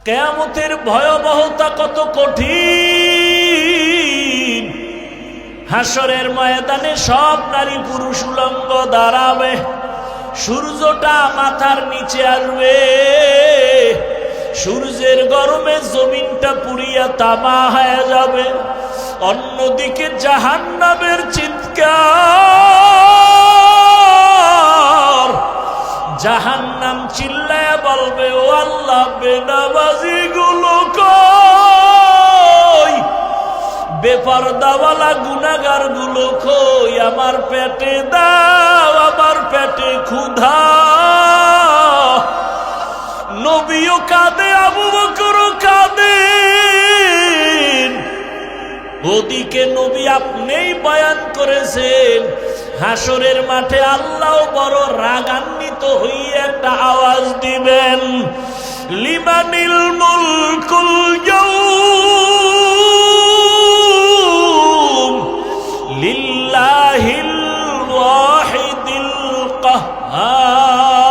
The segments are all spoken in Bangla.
কিয়ামতের ভয়াবহতা কত কঠিন। হাসরের ময়দানে সব নারী পুরুষ উলঙ্গ দাঁড়াবে, সূর্যটা মাথার নিচে আসবে, সূর্যের গরমে জমিনটা পুড়িয়া তামা হয়ে যাবে। অন্যদিকে জাহান্নামের চিৎকার, জাহান্নাম চিল্লায়া বলবে, ও আল্লাহ, বেনামাজি গুলো কই, বেপরদাওয়ালা গুনাহগার গুলো কই, আমার পেটে দাও, আমার পেটে ক্ষুধা। নবীও কাঁদে, আবু বকরও কাঁদে। ওদিকে নবী আপনিই বয়ান করেছেন, হাসরের মাঠে আল্লাহ বড় রাগান্বিত হয়ে একটা আওয়াজ দিবেন, লিমানিল মুলকুল ইয়াউম লিল্লাহিল ওয়াহিদিল কাহ্হার।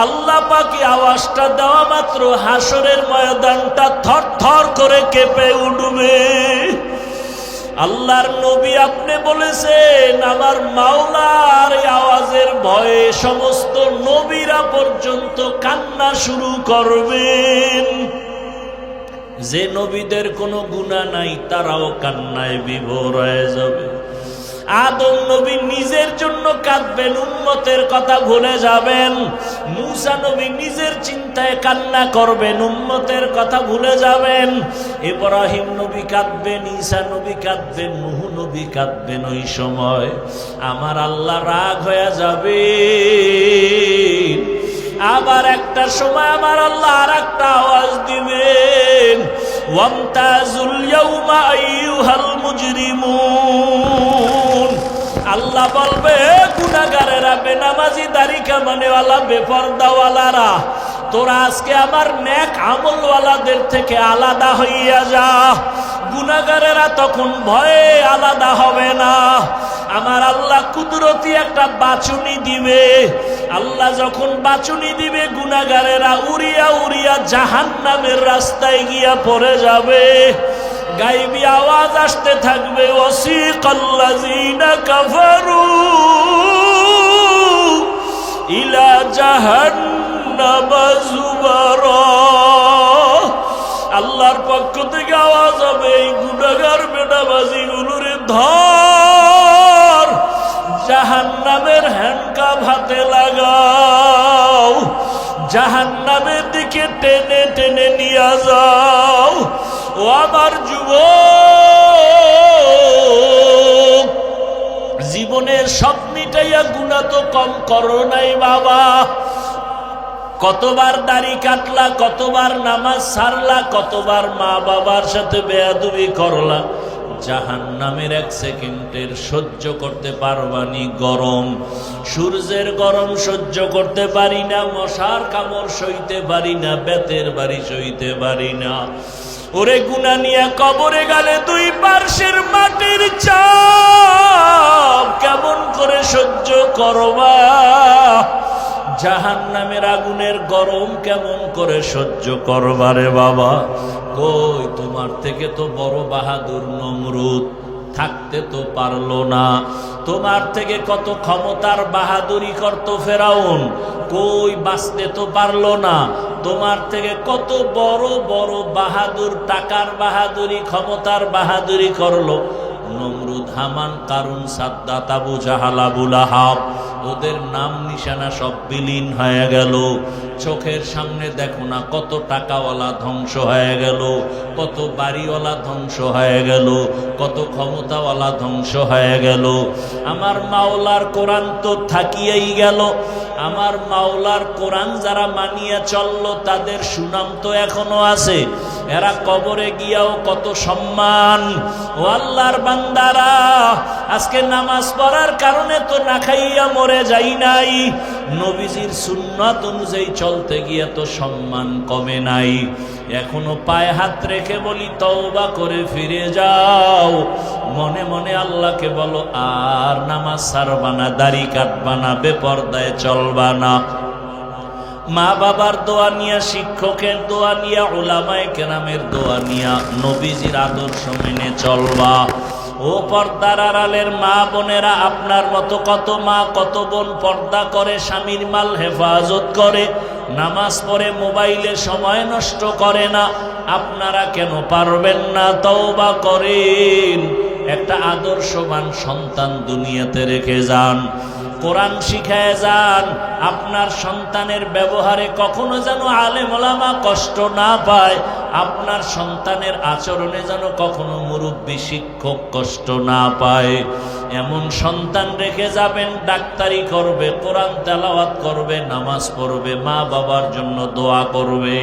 আল্লাহ পাকি আওয়াজটা দেওয়া মাত্র হাসরের ময়দানটা থরথর করে কেঁপে উঠবে। আল্লাহর নবী আপনি বলেছেন, আমার মাওলার আওয়াজের ভয়ে সমস্ত নবীরা পর্যন্ত কান্না শুরু করবেন। যে নবীদের কোনো গুনাহ নাই তারাও কান্নায় বিভোর হয়ে যাবে। আদম নবী নিজের জন্য কাঁদবেন, উম্মতের কথা ভুলে যাবেন। মূসা নবী নিজের চিন্তায় কান্না করবেন, উম্মতের কথা ভুলে যাবেন। ইব্রাহিম নবী কাঁদবেন, ঈসা নবী কাঁদবেন, নূহ নবী কাঁদবেন। ওই সময় আমার আল্লাহ রাগ হয়ে যাবে। আবার একটা সময় আমার আল্লাহ আর একটা আওয়াজ দিবেন, ওয়ামতাজুল ইয়াউমা আইয়ুহাল মুজরিমুন। আল্লাহ বলবে, গুনাহগারেরা, বেনামাজি, দাড়ি কামানেওয়ালা, বেপরদাওয়ালারা, তোরা আজকে আমার নেক আমলওয়ালাদের থেকে আলাদা হইয়া যা। গুনাহগারেরা তখন ভয়ে আলাদা হবে না। আমার আল্লাহ কুদরতি একটা বাছুনি দিবে। আল্লাহ যখন বাছুনি দিবে, গুনাহগারেরা উড়িয়া উড়িয়া জাহান্নামের রাস্তায় গিয়া পড়ে যাবে। গায়বী আওয়াজ আসতে থাকবে, ওয়াসিকাল্লাযীনা কাফারু ইলা জাহান্নামা যুমারা। আল্লাহর পক্ষ থেকে আওয়াজ হবে, এই গুনাহগার বেনামাজি গুলোরে ধর, জাহান্নামের হ্যান্ডকাপ হাতে লাগাও, জাহান্নামের দিকে টেনে টেনে নিয়ে যাও। ও আমার যুবক, জীবনের সব মিটাইয়া গুনাহ তো কম করো নাই বাবা। কতবার দাড়ি কাটলা, কতবার নামাজ ছাড়লা, কতবার মা বাবার সাথে বেয়াদবি করলা। জাহান্নামের এক সেকেন্ডের সহ্য করতে পারবানি গরম, সূর্যের গরম সহ্য করতে পারি না, মশার কামড় সইতে পারি না, বেতের বাড়ি সইতে পারি না। ওরে গুনাহ নিয়ে কবরে গেলে দুই পার্শ্বের মাটির চাপ কেমন করে সহ্য করবা? জাহান্নামের আগুনের গরম কেমন করে সহ্য করবারে বাবা? কই, তোমার থেকে তো বড় বাহাদুর নমরুদ থাকতে তো পারলো না। তোমার থেকে কত ক্ষমতার বাহাদুরি করত ফেরাউন, কই বাঁচতে তো পারলো না। তোমার থেকে কত বড় বড় বাহাদুর, টাকার বাহাদুরি, ক্ষমতার বাহাদুরি করলো নমরুদ, হামান, কারুন, সাদ্দাত, আবু জাহাল, আবু লাহাব। ওদের নাম নিশানা সব বিলীন হয়ে গেল। চোখের সামনে দেখো না কত টাকাওয়ালা ধ্বংস হয়ে গেল, কত বাড়িওয়ালা ধ্বংস হয়ে গেল, কত ক্ষমতাওয়ালা ধ্বংস হয়ে গেল। আমার মাওলার কোরআন তো থাকিয়াই গেল। আমার মাওলার কোরআন যারা মানিয়া চললো তাদের সুনাম তো এখনো আছে। এরা কবরে গিয়াও কত সম্মান। ও আল্লাহর বান্দারা, আজকে নামাজ পড়ার কারণে তো না খাইয়া মরে যাই নাই। নবীজির সুন্নাত অনুযায়ী চলতে গিয়ে তো সম্মান কমে নাই। এখনো পায়ে হাত রেখে বলি, তওবা করে ফিরে যাও। মনে মনে আল্লাহকে বলো, আর নামাজ ছাড়বা না, দাড়ি কাটবা না, বেপরদায় চলবা না। মা বাবার দোয়া নিয়া, শিক্ষকের দোয়া নিয়া, উলামায়ে কেরামের দোয়া নিয়া নবীজির আদর্শ মেনে চলবা। ও পর্দার আড়ালের মা বোনেরা, আপনার মতো কত মা কত বোন পর্দা করে, স্বামীর মাল হেফাজত করে, নামাজ পড়ে, মোবাইলে সময় নষ্ট করে না। আপনারা কেন পারবেন না? তওবা করেন, একটা আদর্শবান সন্তান দুনিয়াতে রেখে যান, কোরআন শিখায় যান। আপনার সন্তানের ব্যবহারে কখনো যেন আলেম ওলামা কষ্ট না পায়, আপনার সন্তানের আচরণে যেন কখনো মুরব্বী শিক্ষক কষ্ট না পায়। এমন সন্তান রেখে যাবেন, ডাক্তারি করবে, কোরআন তেলাওয়াত করবে, নামাজ পড়বে, মা বাবার জন্য দোয়া করবে।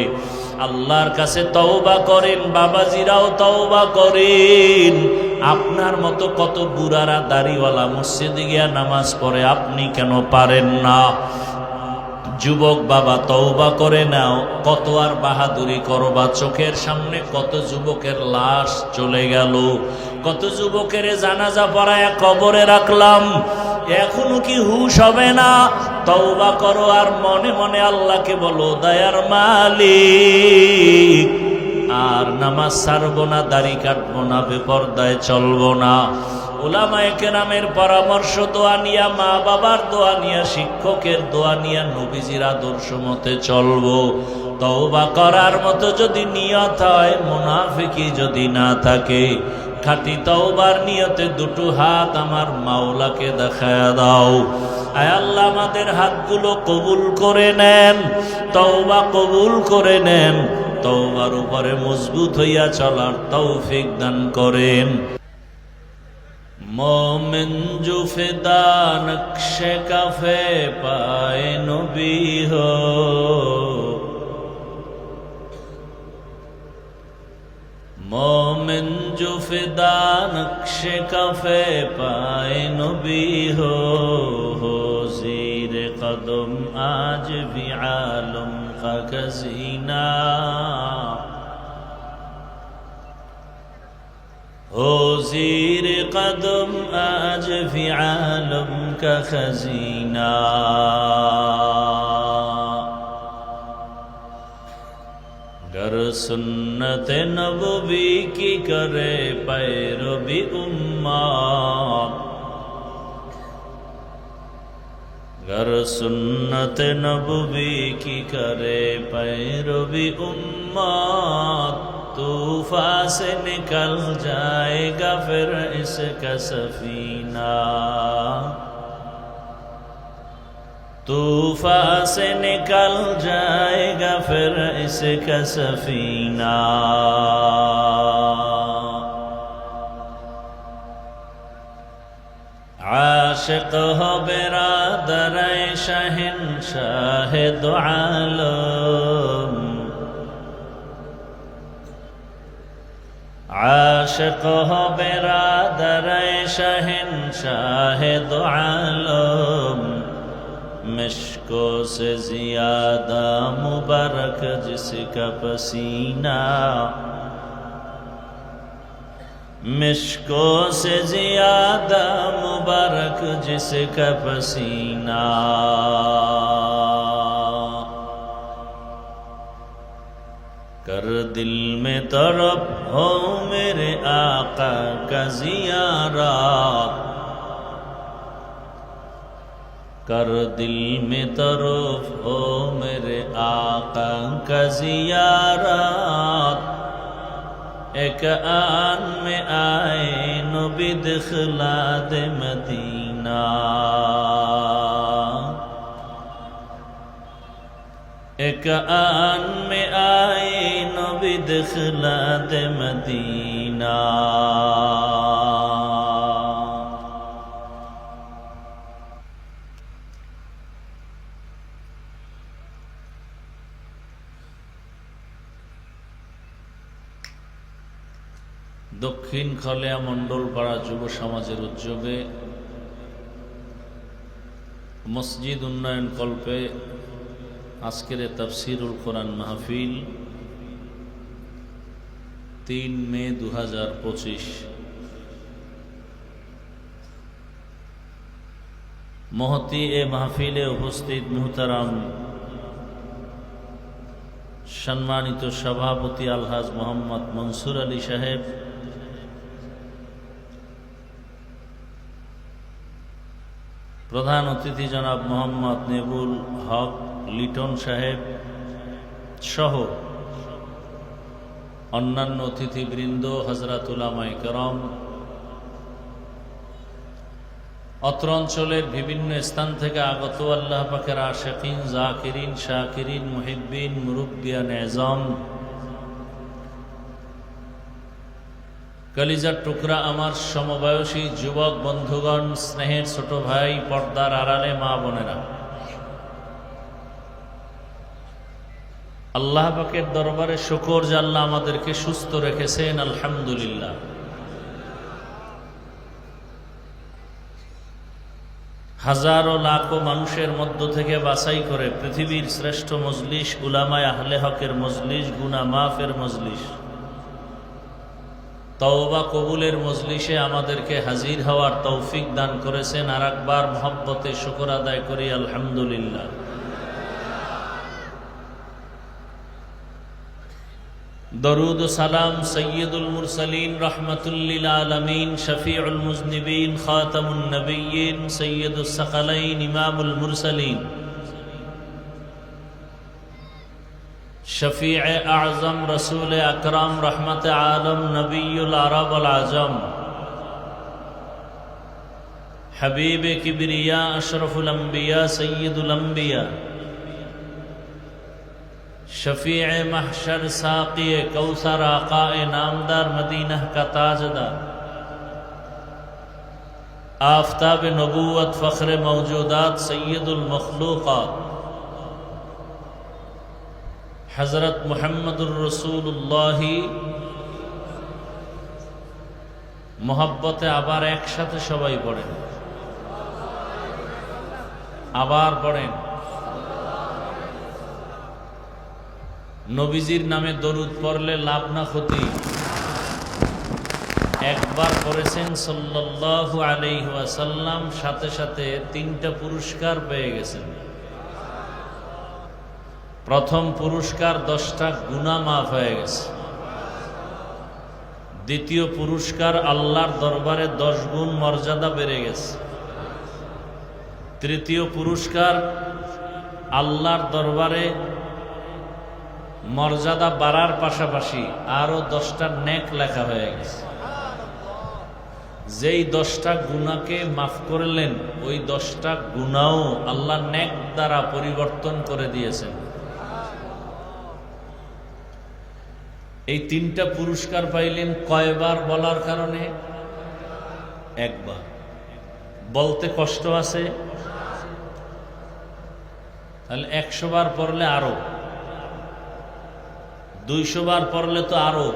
আল্লাহর কাছে তওবা করেন, বাবাজিরাও তওবা করেন। আপনার মতো কত বুড়ারা দাড়িওয়ালা মসজিদে গিয়া নামাজ পড়ে, আপনি কেন পারেন না? যুবক বাবা, তওবা করে নাও। কত আর বাহাদুরি করবা? চোখের সামনে কত যুবকের লাশ চলে গেল, কত যুবকের জানাজা পড়ায় কবরে রাখলাম, এখনো কি হুশ হবে না? তওবা করো আর মনে মনে আল্লাহকে বলো, দয়ার মালিক, আর নামাজ ছাড়বো না, দাড়ি কাটবো না, বেপরদায় চলবো না। উলামায়ে কেরামের পরামর্শ দোয়া নিয়া, মা বাবার দোয়া নিয়া, শিক্ষকের দোয়া নিয়া নবীজির আদর্শ মতে চলবো। তওবা করার মতো যদি নিয়ত হয়, মুনাফিকি যদি না থাকে, খাঁটি তওবার নিয়তে দুটো হাত আমার মাওলাকে দেখায়া দাও। আয় আল্লাহ, আমাদের হাতগুলো কবুল করে নেন, তওবা কবুল করে নেন, তওবার উপরে মজবুত হইয়া চলার তৌফিক দান করেন। मोमिन जो फिदा नक्शे कफे पाए नबी हो, मोमिन जो फिदा नक्शे कफे पाए नबी हो ज़ीर कदम आज भी आलम का खज़ीना, हो ज़ीर कदम आज भी आलम का खजीना। गर सुन्नत नबवी की करे पैरवी उम्मत, गर सुन्नत नबवी की करे पैरवी उम्मत, तूफा से निकल जाएगा फिर इसका सफीना, तूफा से निकल जाएगा फिर इसका सफीना। आशिक हो बिरादर शहंशाह दो आलम, आशिक हो बिरादर शहंशाह दो आलम, मिश्को से ज़ियादा मुबारक जिसका पसीना, मिश्को से ज़ियादा मुबारक जिसका पसीना। कर दिल में तरफ हो मेरे आका का ज़ियारत, कर दिल में तरफ हो मेरे आका का ज़ियारत, एक आन में आए नबी दिखलाद मदीना, एक आन में आए नबी दिखलाद मदीना। দক্ষিণ খলিয়া মণ্ডলপাড়া যুব সমাজের উদ্যোগে মসজিদ উন্নয়ন কল্পে আজকের তাফসিরুল কোরআন মাহফিল 3 মে 2025। মহতি এ মাহফিলে উপস্থিত মুহতারাম সম্মানিত সভাপতি আলহাজ মোহাম্মদ মনসুর আলী সাহেব, প্রধান অতিথি জনাব মোহাম্মদ নেবুল হক লিটন সাহেব সহ অন্যান্য অতিথিবৃন্দ, হযরত উলামায়ে কেরাম, অত্র অঞ্চলের বিভিন্ন স্থান থেকে আগত আল্লাহ পাকের আশিকিন, জাকিরিন, শাকিরিন, মুহিব্বিন, মুরব্বিয়ান এজম, কলিজার টুকরা আমার সমবয়সী যুবক বন্ধুগণ, স্নেহের ছোট ভাই, পর্দার আড়ালে মা বোনেরা, আল্লাহ পাকের দরবারে শুকর যে আল্লাহ আমাদেরকে সুস্থ রেখেছেন, আলহামদুলিল্লাহ। হাজারো লাখো মানুষের মধ্য থেকে বাছাই করে পৃথিবীর শ্রেষ্ঠ মজলিস, উলামায়ে আহলে হকের মজলিস, গুনাহ মাফের মজলিস, তওবা কবুলের মজলিসে আমাদেরকে হাজির হওয়ার তৌফিক দান করেছেন। আর একবার মহব্বতে শুকর আদায় করি, আলহামদুলিল্লাহ। দরুদ ও সালাম সৈয়দুল মুরসালিন, রহমাতুল লিল আলামিন, শফিউল মুজনিবিন, খাতামুন নবিয়্যিন, সৈয়দুস সাকালাইন, ইমামুল মুরসালিন, শফিয়ে আযম, রসুল আকরাম, রহমতে আলম, নবিয়ুল আরব ওয়াল আজম, হাবিবে কিবরিয়া, আশরফুল আম্বিয়া, সৈয়দুল আম্বিয়া, शफीए महशर, साक़िए कौसर, आक़ाए नामदार, मदीना का ताजदार, आफ़ताब नबूवत, फ़ख्र मौजूदात, सैयदुल मखलूक़ात, हज़रत मुहम्मदुर रसूलुल्लाह। मोहब्बते आबार एक साथे सबाई पड़ेन, आबार पड़ेन। নবীজির নামে দরুদ পড়লে লাভ না ক্ষতি? একবার পড়েছেন সাল্লাল্লাহু আলাইহি ওয়াসাল্লাম, সাথে সাথে 3টা পুরস্কার পেয়ে গেছেন। প্রথম পুরস্কার 10টা গুনাহ মাফ হয়ে গেছে। দ্বিতীয় পুরস্কার আল্লাহর দরবারে 10 গুণ মর্যাদা বেড়ে গেছে। তৃতীয় পুরস্কার আল্লাহর দরবারে মর্যাদা বাড়ার পাশাপাশি আরো 10টা নেক লেখা হয়ে গেছে। যেই 10টা গুনাহকে মাফ করলেন, ওই 10টা গুনাহও আল্লাহ নেক দ্বারা পরিবর্তন করে দিয়েছেন। এই 3টা পুরস্কার পাইলেন কয়বার বলার কারণে? একবার। বলতে কষ্ট আছে? তাহলে 100 বার পড়লে আরো, 200 বার পড়লে তো আরো,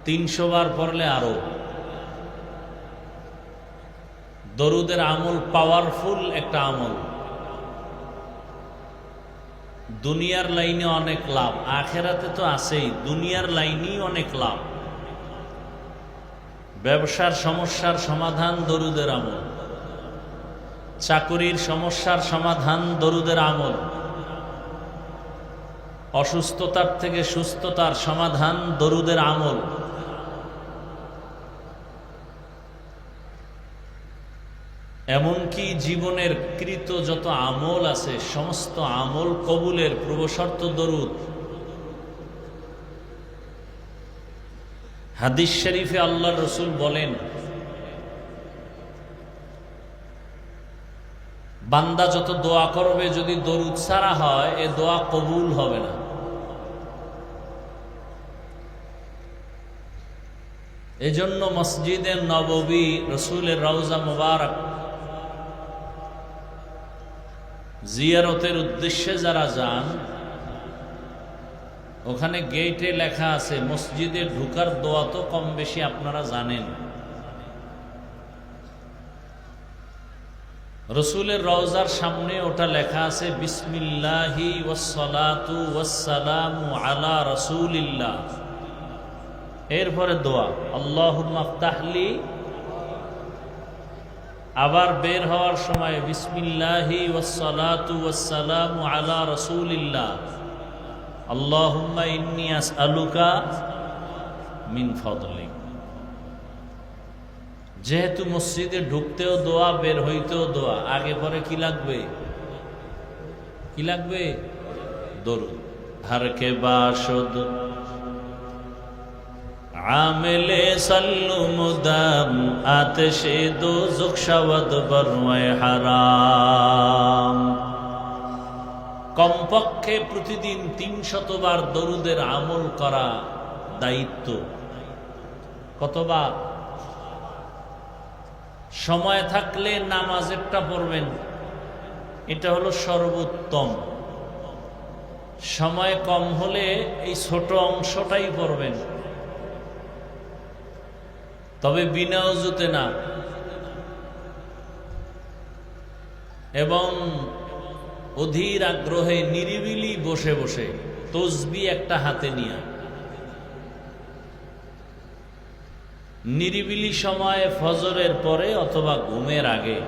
300 বার পড়লে আরো। দরুদের আমল পাওয়ারফুল একটা আমল। দুনিয়ার লাইনে অনেক লাভ, আখেরাতে তো আছেই, দুনিয়ার লাইনেই অনেক লাভ। ব্যবসার সমস্যার সমাধান দরুদের আমল, চাকরির সমস্যার সমাধান দরুদের আমল, অসুস্থতার থেকে সুস্থতার সমাধান দরুদের আমল। এমনকি জীবনের কৃত যত আমল আছে, সমস্ত আমল কবুলের পূর্বশর্ত দরুদ। হাদিস শরীফে আল্লাহর রাসূল বলেন, বান্দা যত দোয়া করবে, যদি দরুদ ছাড়া হয়, এ দোয়া কবুল হবে না। এজন্য মসজিদে নববী, রসুলের রওজা মুবারক জিয়ারতের উদ্দেশ্যে যারা যান, ওখানে গেটে লেখা আছে মসজিদে ঢুকার দোয়া তো কম বেশি আপনারা জানেন। রসুলের রওজার সামনে ওটা লেখা আছে বিসমিল্লাহি ওয়াসসালাতু ওয়াসসালামু আলা রাসূলিল্লাহ। এরপরে দোয়া আল্লাহুম্মা আফতাহলি। আবার বের হওয়ার সময় বিসমিল্লাহি ওয়াসসালাতু ওয়াসসালামু আলা রাসূলিল্লাহ। আল্লাহুম্মা ইন্নী আসআলুকা মিন ফাদলিক। যেহেতু মসজিদে ঢুকতেও দোয়া, বের হইতেও দোয়া, আগে পরে কি লাগবে? কি লাগবে? দরুদ। हर के बाशुद आमिले सल्लु मुदाम आतिशे दोज़ख शवद बरवे हराम। কমপক্ষে প্রতিদিন 300 বার দরুদের আমল করা দায়িত্ব। কতবার? সময় থাকলে নামাজেরটা পড়বেন, এটা হলো সর্বোত্তম। সময় কম হলে এই ছোট অংশটাই পড়বেন, তবে বিনা ওযুতে না, এবং অধীর আগ্রহে নিরিবিলি বসে বসে তসবিহ একটা হাতে নিয়ে নিরিবিলি সময়ে ফজরের পরে অথবা ঘুমের আগে।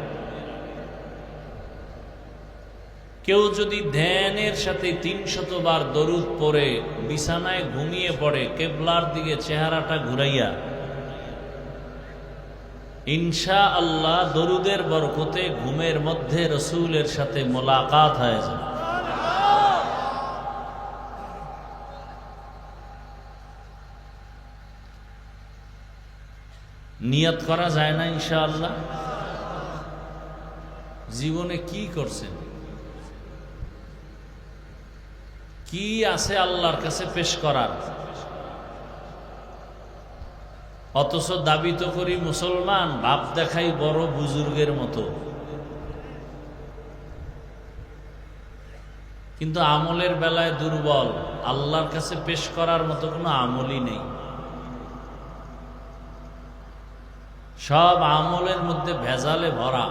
কেউ যদি ধ্যানের সাথে 300 বার দরুদ পড়ে বিছানায় ঘুমিয়ে পড়ে, কেবলার দিকে চেহারাটা ঘুরাইয়া, ইনশাআল্লাহ দরুদের বরকতে ঘুমের মধ্যে রসূলের সাথে মোলাকাত হয়ে যাবে। নিয়ত করা যায় না ইনশাআল্লাহ? জীবনে কি করছেন, কি আছে আল্লাহর কাছে পেশ করার, অথচ দাবি তো করি মুসলমান, ভাব দেখাই বড় বুজুর্গের মতো, কিন্তু আমলের বেলায় দুর্বল। আল্লাহর কাছে পেশ করার মতো কোনো আমলই নেই। সব আমলের মধ্যে ভেজালে ভরা।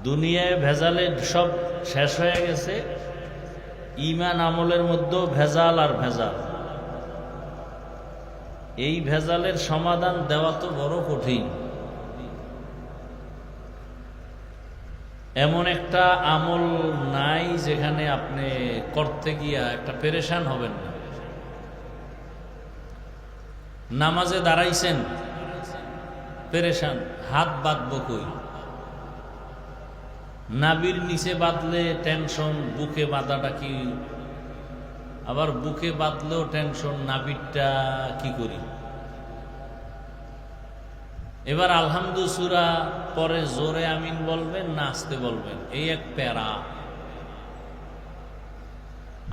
দুনিয়ায় ভেজালে সব শেষ হয়ে গেছে, ঈমান আমলের মধ্যেও ভেজাল আর ভেজাল। এই ভেজালের সমাধান দেওয়া তো বড় কঠিন। এমন একটা আমল নাই যেখানে আপনি করতে গিয়া একটা পেরেশান হবেন না। নামাজে দাঁড়াইছেন, পেরেশান, হাত বাঁধবো কই, নাভির নিচে বাঁধলে টেনশন, বুকে বাঁধাটা কি, আবার বুকে বাঁধলেও টেনশন, নাভিরটা কি করি। এবার আলহামদু সূরা পরে জোরে আমিন বলবেন না আস্তে বলবেন, এই এক প্যারা।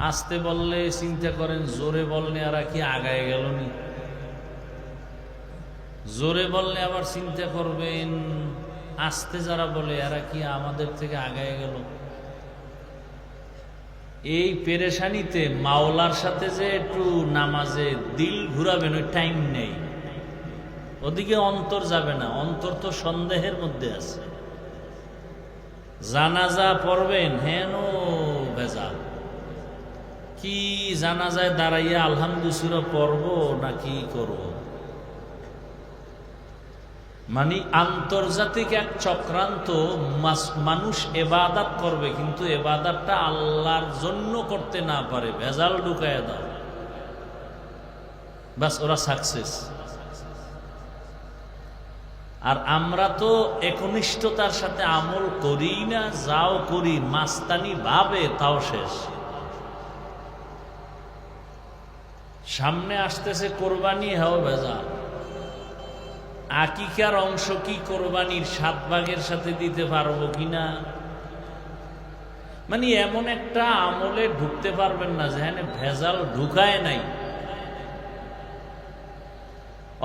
আস্তে বললে চিন্তা করেন জোরে বললে আর কি আগায় গেল নি, জোরে বললে আবার চিন্তা করবেন আস্তে যারা বলে এরা কি আমাদের থেকে আগায় গেল। এই পেরেশানিতে মাওলার সাথে যে একটু নামাজে দিল ঘুরাবেন ওই টাইম নেই, ওদিকে অন্তর যাবে না, অন্তর তো সন্দেহের মধ্যে আছে। জানাজা পড়বেন, হেন ভেজাল, কি জানাজায় দাঁড়াইয়া আলহামদু সূরা পড়বো না কি করব। মানে আন্তর্জাতিক এক চক্রান্ত, মানুষ এবাদত করবে কিন্তু এবাদতটা আল্লাহর জন্য করতে না পারে, ভেজাল ঢুকায় দাও, বাস ওরা সাকসেস। আর আমরা তো একনিষ্ঠতার সাথে আমল করি না, যাও করি মাস্তানি ভাবে, তাও শেষ। সামনে আসতেছে কোরবানি, হ্যাঁ ভেজাল। আকিকার অংশ কি কোরবানির 7 ভাগের সাথে দিতে পারবো কিনা, মানে এমন একটা আমলে ঢুকতে পারবেন না যেখানে ভেজাল ঢুকায় নাই।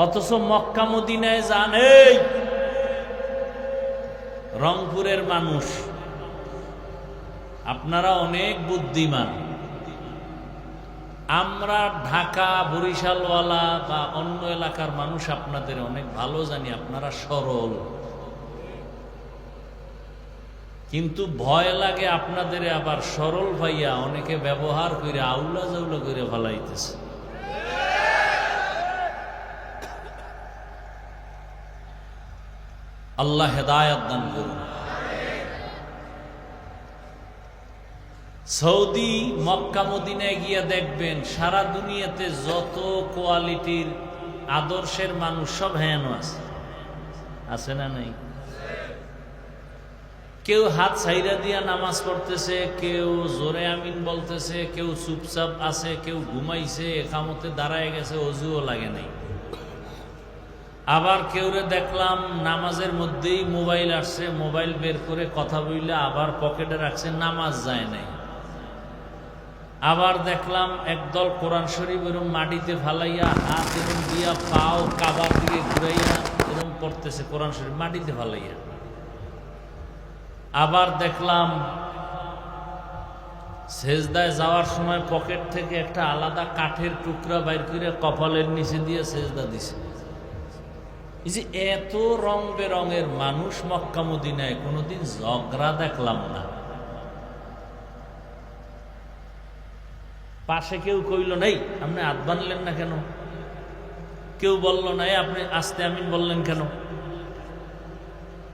অথচ মক্কা মদিনায় যান, এই রংপুরের মানুষ আপনারা অনেক বুদ্ধিমান, আমরা ঢাকা বরিশালওয়ালা বা অন্য এলাকার মানুষ আপনাদের অনেক ভালো জানি, আপনারা সরল, কিন্তু ভয় লাগে আপনাদের আবার সরল ভাইয়া অনেকে ব্যবহার করে আউলা জাউলা করে ফেলাইতেছে। আল্লাহ হেদায়েত দান করুন। সৌদি মক্কা মদিনায় গিয়ে দেখবেন সারা দুনিয়াতে যত কোয়ালিটির আদর্শের মানুষ সব হেন আছে না নাই? কেউ হাত ছাইরা দিয়া নামাজ পড়তেছে, কেউ জোরে আমিন বলতেছে, কেউ চুপচাপ আছে, কেউ ঘুমাইছে, একামতে দাঁড়ায় গেছে, অজুও লাগে নাই। আবার কেউরে দেখলাম নামাজের মধ্যেই মোবাইল আসছে, মোবাইল বের করে কথা বললে আবার পকেটে রাখছে, নামাজ যায় নাই। আবার দেখলাম একদল কোরআন শরীফ এরম মাটিতে ফালাইয়া হাত এরম দিয়া পাও কাবার দিকে ঘুরাইয়া এরম করতেছে, কোরআন শরীফ মাটিতে ফালাইয়া। আবার দেখলাম সেজদায় যাওয়ার সময় পকেট থেকে একটা আলাদা কাঠের টুকরা বাইর করে কপালের নিচে দিয়ে সেজদা দিছে। এই যে এত রং বেরঙের মানুষ মক্কা মদিনায়, কোনোদিন ঝগড়া দেখলাম না। পাশে কেউ কইল নাই আপনি হাত বানলেন না কেন, কেউ বলল নাই আপনি আস্তে আমিন বললেন কেন,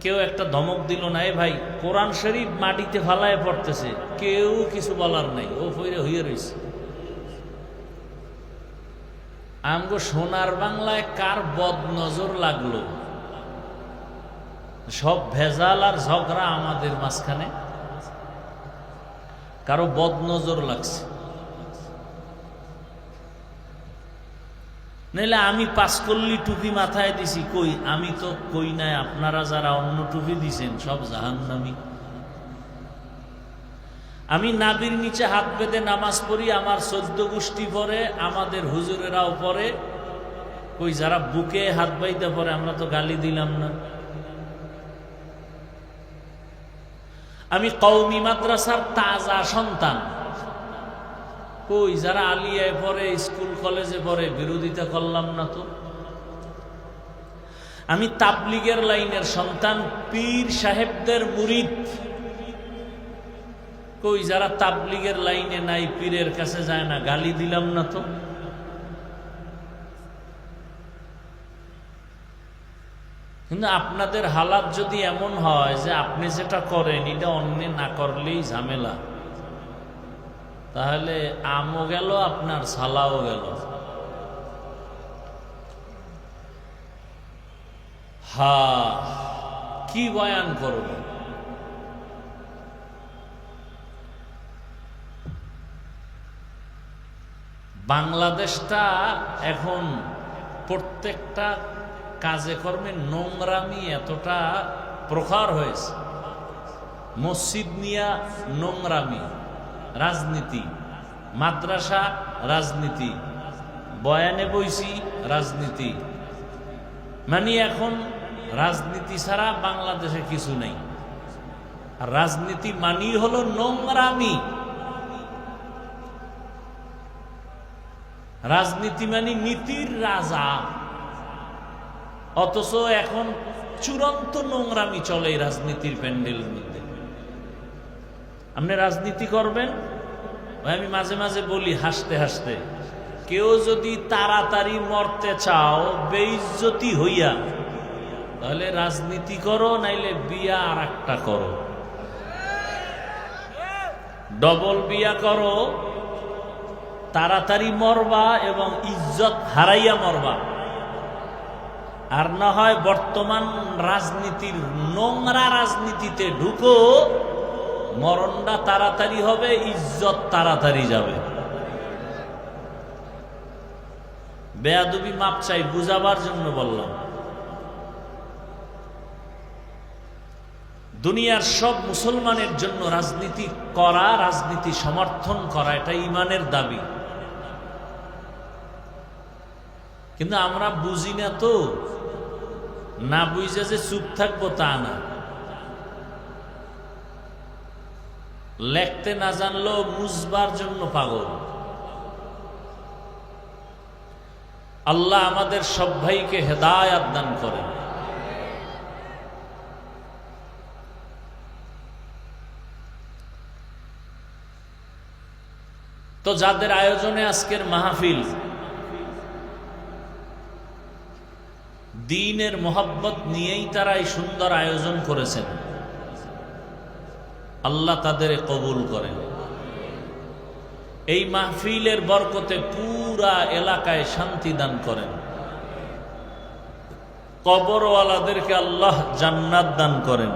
কেউ একটা ধমক দিল না, ভাই কোরআন শরীফ মাটিতে ফালায় পড়তেছে, কেউ কিছু বলার নাই, ও ফইরে হইয়া রয়েছে। আমগো সোনার বাংলায় কার বদ নজর লাগলো? সব ভেজাল আর ঝগড়া আমাদের মাঝখানে, কারো বদ নজর লাগছে। নাইলে আমি পাঁচকল্লি টুপি মাথায় দিছি, কই আমি তো কই নাই, আপনারা যারা অন্য টুপি দিছেন সব জাহান্নামী। আমি নাবির নিচে হাত বেঁধে নামাজ পড়ি, আমার 14 গোষ্ঠী পড়ে, আমাদের হুজুরেরাও পড়ে, কই যারা বুকে হাত বাইতে পড়ে আমরা তো গালি দিলাম না। আমি কওমি মাদ্রাসার তাজা সন্তান, কই যারা আলিয়ায় পড়ে স্কুল কলেজে পড়ে বিরোধিতা করলাম না তো। আমি তাবলিগের লাইনের সন্তান, পীর সাহেবদের মুরিদ, কই যারা তাবলিগের লাইনে নাই পীরের কাছে যায় না গালি দিলাম না তো। কিন্তু আপনাদের হালাত যদি এমন হয় যে আপনি যেটা করেন এটা অন্য না করলেই ঝামেলা, তাহলে আমও গেল আপনার সালাও গেল। কি বয়ান করব? বাংলাদেশটা এখন প্রত্যেকটা কাজে কর্মে নোংরামি এতটা প্রখর হয়েছে। মসজিদ নিয়া নোংরামি, রাজনীতি, মাদ্রাসা রাজনীতি, বয়ানে বইছি রাজনীতি, মানে এখন রাজনীতি ছাড়া বাংলাদেশে কিছু নেই। আর রাজনীতি মানি হলো নোংরামি, রাজনীতি মানে নীতির রাজা। অথচ এখন চূড়ান্ত নোংরামি চলে এই রাজনীতির প্যান্ডেলের মধ্যে। আপনি রাজনীতি করবেন, আমি মাঝে মাঝে বলি হাসতে হাসতে, কেউ যদি তাড়াতাড়ি মরতে চাও বেইজ্জতি হইয়া, তাহলে রাজনীতি করো, নাইলে বিয়া আর একটা করো, ডবল বিয়া করো, তাড়াতাড়ি মরবা এবং ইজ্জত হারাইয়া মরবা। আর না হয় বর্তমান রাজনীতির নোংরা রাজনীতিতে ঢুকো, মরণটা তাড়াতাড়ি হবে, ইজ্জত তাড়াতাড়ি যাবে। বেয়াদবি মাপ চাই, বুঝাবার জন্য বললাম। দুনিয়ার সব মুসলমানের জন্য রাজনীতি করা, রাজনীতি সমর্থন করা, এটা ঈমানের দাবি। কিন্তু আমরা বুঝি না তো, না বুঝে যে চুপ থাকবো তা না। লেখতে না জানলেও বুঝবার জন্য পাগল। আল্লাহ আমাদের সব ভাইকে হেদায়াত দান করেন। তো যাদের আয়োজনে আজকের মাহফিল, দ্বীনের মোহাব্বত নিয়েই তারা এই সুন্দর আয়োজন করেছেন, আল্লাহ তাদের কবুল করেন। এই মাহফিলের বরকতে পুরা এলাকায় শান্তি দান করেন। কবরওয়ালাদেরকে আল্লাহ জান্নাত দান করেন।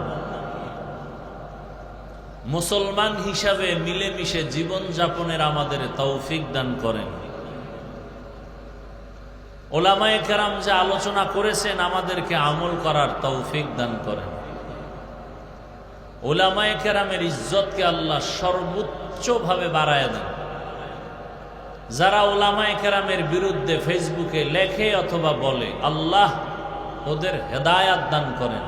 মুসলমান হিসাবে মিলেমিশে জীবন যাপনের আমাদের তৌফিক দান করেন। ওলামায়ে কেরাম যে আলোচনা করেছেন আমাদেরকে আমল করার তৌফিক দান করেন। ওলামায়ে কেরামের ইজ্জতকে আল্লাহ সর্বোচ্চভাবে বাড়ায় দেন। যারা ওলামায়ে কেরামের বিরুদ্ধে ফেসবুকে লেখে অথবা বলে, আল্লাহ ওদের হেদায়াত দান করেন।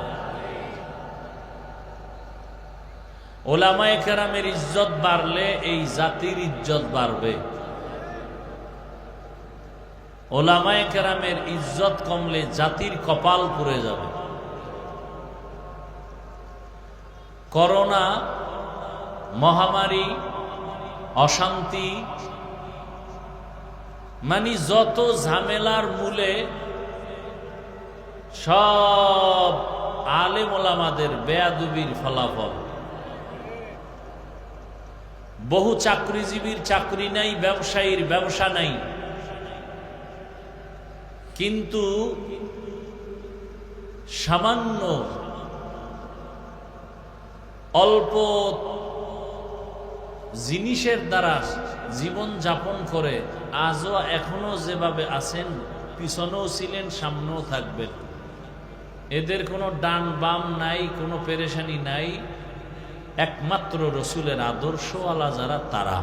ওলামায়ে কেরামের ইজ্জত বাড়লে এই জাতির ইজ্জত বাড়বে। ওলামায়ে কেরামের ইজ্জত কমলে জাতির কপাল পুড়ে যাবে। করোনা মহামারী, অশান্তি, মানে যত ঝামেলার মূলে সব আলেম ওলামাদের বেয়াদবির ফলাফল। বহু চাকরিজীবীর চাকরি নাই, ব্যবসায়ীর ব্যবসা নাই, কিন্তু সামান্য অল্প জিনিসের দ্বারা জীবন যাপন করে আজও এখনো যেভাবে আছেন, পিছনেও ছিলেন, সামনেও থাকবেন। এদের কোনো ডান বাম নাই, কোনো পেরেশানি নাই, একমাত্র রসুলের আদর্শওয়ালা যারা তারা।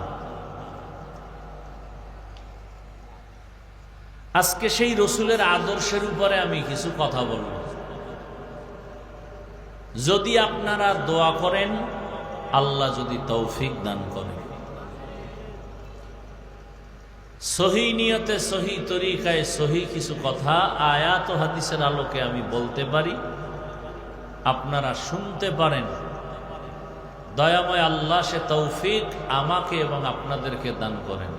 আজকে সেই রসুলের আদর্শের উপরে আমি কিছু কথা বলব। যদি আপনারা দোয়া করেন, আল্লাহ যদি তৌফিক দান করেন, সহি নিয়তে, সহি তরিকায়, সহি কিছু কথা আয়াত ও হাদিসের আলোকে আমি বলতে পারি, আপনারা শুনতে পারেন। দয়াময় আল্লাহ সে তৌফিক আমাকে এবং আপনাদেরকে দান করেন।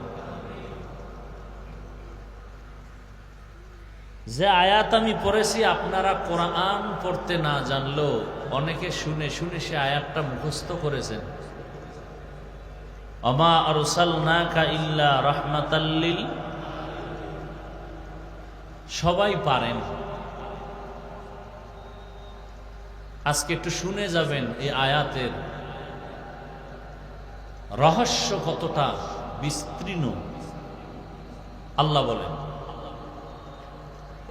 যে আয়াত আমি পড়েছি, আপনারা কোরআন পড়তে না জানলেও অনেকে শুনে শুনে সে আয়াতটা মুখস্থ করেছেন। আমা আরসালনাকা ইল্লা রাহমাতাল লিল, সবাই পারেন। আজকে একটু শুনে যাবেন এই আয়াতের রহস্য কতটা বিস্তীর্ণ। আল্লাহ বলেন,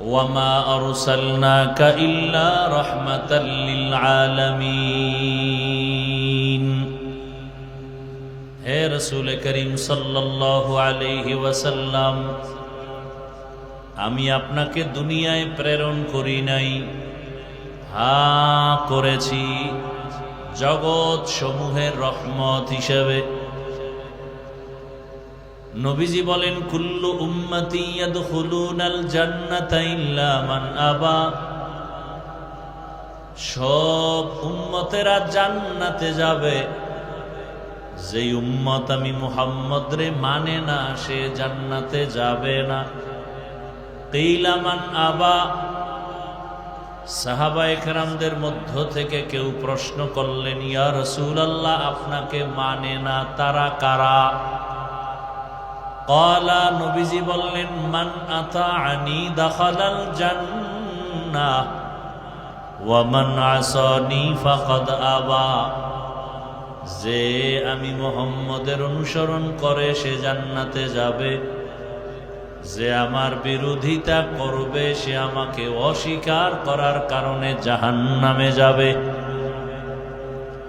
ওয়ামা আরসালনাকা ইল্লা রাহমাতাল লিল আলামিন। হে রাসূল করিম সাল্লাল্লাহু আলাইহি ওয়াসাল্লাম, আমি আপনাকে দুনিয়ায় প্রেরণ করি নাই, হ্যাঁ করেছি জগৎ সমূহের রহমত হিসেবে। নবীজি বলেন, কুল্লু উম্মতি ইয়াদখুলুনাল জান্নাতা ইল্লা মান আবা। সব উম্মতেরা জান্নাতে যাবে, যেই উম্মত আমি মুহাম্মদ রে মানে না সে জান্নাতে যাবে না। কিলা মান আবা। সাহাবায়ে কেরামদের মধ্য থেকে কেউ প্রশ্ন করলেন, ইয়া রাসূলুল্লাহ, আপনাকে মানে না তারা কারা? ক্বালা, নবীজি বললেন, মান আতাআনি দাখালাল জান্নাহ ওয়া মান আসানি ফাকাদ আবা। যে আমি মুহাম্মদের অনুসরণ করে সে জান্নাতে যাবে, যে আমার বিরোধিতা করবে সে আমাকে অস্বীকার করার কারণে জাহান্নামে যাবে।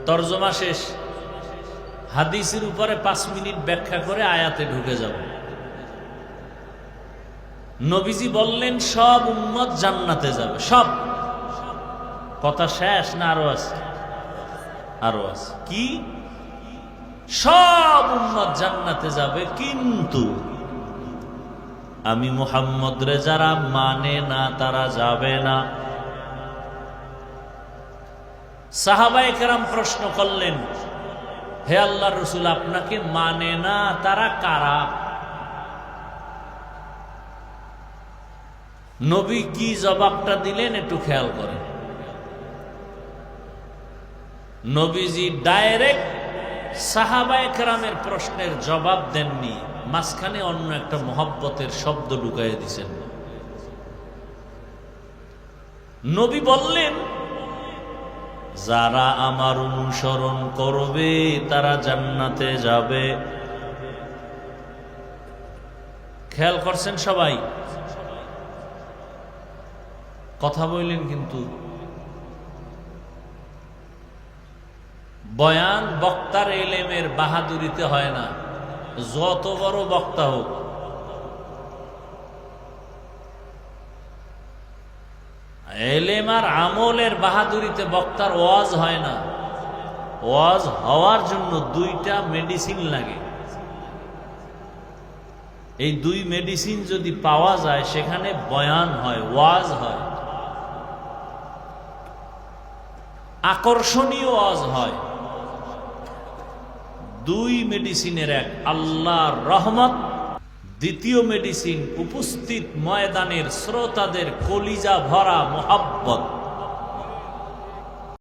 তরজমা শেষ। হাদিসের উপরে 5 মিনিট ব্যাখ্যা করে আয়াতে ঢুকে যাব। নবীজি বললেন সব উম্মত জান্নাতে যাবে, সব। কথা শেষ না আরো আছে? আরো আছে। কি? সব উম্মত জান্নাতে যাবে, কিন্তু আমি মুহাম্মদ রে যারা মানে না তারা যাবে না। সাহাবায়ে কেরাম প্রশ্ন করলেন, হে আল্লাহর রাসূল, আপনাকে মানে না তারা কারা? নবী কি জবাবটা দিলেন একটু খেয়াল করেন। নবীজি ডাইরেক্ট সাহাবায়ে কেরামের প্রশ্নের জবাব দেননি, মাঝখানে অন্য একটা মহব্বতের শব্দ ঢুকাইয়া দিছেন। নবী বললেন, যারা আমার অনুসরণ করবে তারা জান্নাতে যাবে। খেয়াল করছেন সবাই? কথা বললেন কিন্তু। বয়ান বক্তার এলেমের বাহাদুরিতে হয় না, যত বড় বক্তা হোক। এলেম আর আমলের বাহাদুরিতে বক্তার ওয়াজ হয় না। ওয়াজ হওয়ার জন্য দুইটা মেডিসিন লাগে। এই দুই মেডিসিন যদি পাওয়া যায় সেখানে বয়ান হয়, ওয়াজ হয়, আকর্ষণীয় ওয়াজ হয়। দুই মেডিসিনের এক আল্লাহর রহমত, দ্বিতীয় মেডিসিন উপস্থিত ময়দানের শ্রোতাদের কলিজা ভরা মোহাব্বত।